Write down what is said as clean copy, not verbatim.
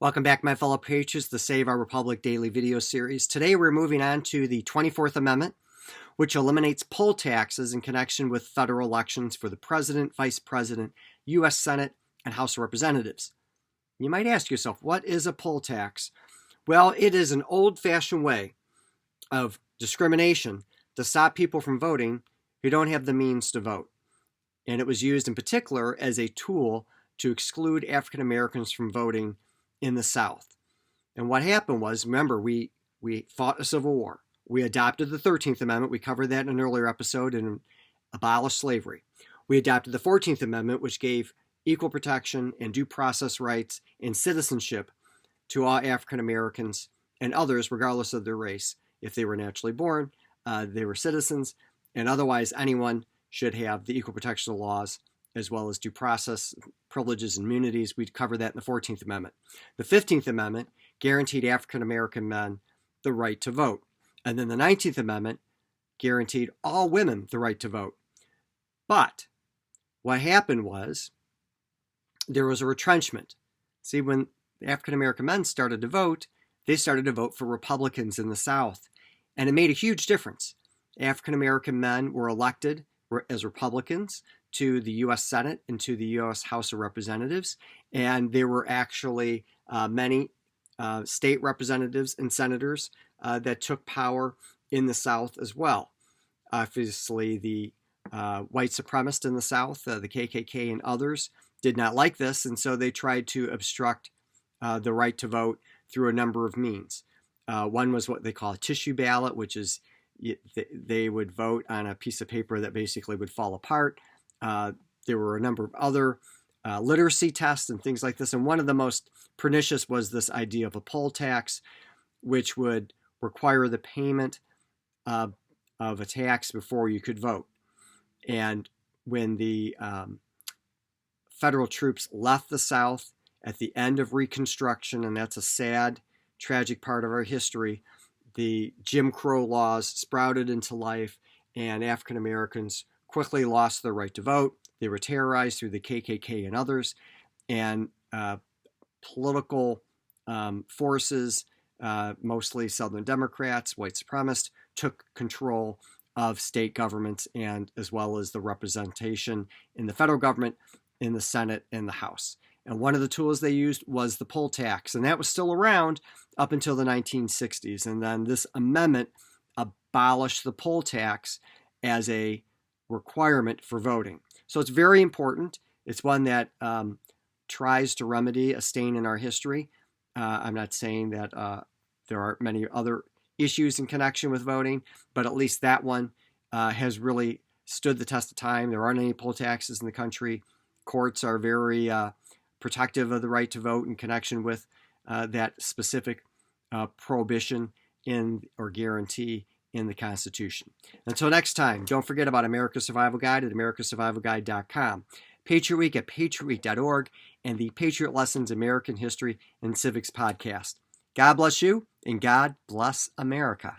Welcome back, my fellow patriots, the Save Our Republic daily video series. Today we're moving on to the 24th Amendment, which eliminates poll taxes in connection with federal elections for the President, Vice President, U.S. Senate, and House of Representatives. You might ask yourself, what is a poll tax? Well, it is an old-fashioned way of discrimination to stop people from voting who don't have the means to vote. And it was used in particular as a tool to exclude African Americans from voting in the South. And what happened was, remember, we fought a civil war. We adopted the 13th Amendment. We covered that in an earlier episode and abolished slavery. We adopted the 14th Amendment, which gave equal protection and due process rights and citizenship to all African Americans and others, regardless of their race. If they were naturally born, they were citizens, and otherwise anyone should have the equal protection laws as well as due process, privileges, and immunities. We'd cover that in the 14th Amendment. The 15th Amendment guaranteed African American men the right to vote. And then the 19th Amendment guaranteed all women the right to vote. But what happened was there was a retrenchment. See, when African American men started to vote, they started to vote for Republicans in the South. And it made a huge difference. African American men were elected as Republicans to the U.S. Senate and to the U.S. House of Representatives. And there were actually many state representatives and senators that took power in the South as well. Obviously, the white supremacists in the South, the KKK and others, did not like this, and so they tried to obstruct the right to vote through a number of means. One was what they call a tissue ballot, which is they would vote on a piece of paper that basically would fall apart. There were a number of other literacy tests and things like this. And one of the most pernicious was this idea of a poll tax, which would require the payment of a tax before you could vote. And when the federal troops left the South at the end of Reconstruction, and that's a sad, tragic part of our history, the Jim Crow laws sprouted into life, and African Americans quickly lost their right to vote. They were terrorized through the KKK and others, and political forces, mostly Southern Democrats, white supremacists, took control of state governments and as well as the representation in the federal government, in the Senate, and the House. And one of the tools they used was the poll tax, and that was still around up until the 1960s. And then this amendment abolished the poll tax as a requirement for voting. So it's very important. It's one that tries to remedy a stain in our history. I'm not saying that there aren't many other issues in connection with voting, but at least that one has really stood the test of time. There aren't any poll taxes in the country. Courts are very protective of the right to vote in connection with that specific prohibition in or guarantee in the Constitution. Until next time, don't forget about America's Survival Guide at americasurvivalguide.com, Patriot Week at patriotweek.org, and the Patriot Lessons American History and Civics podcast. God bless you, and God bless America.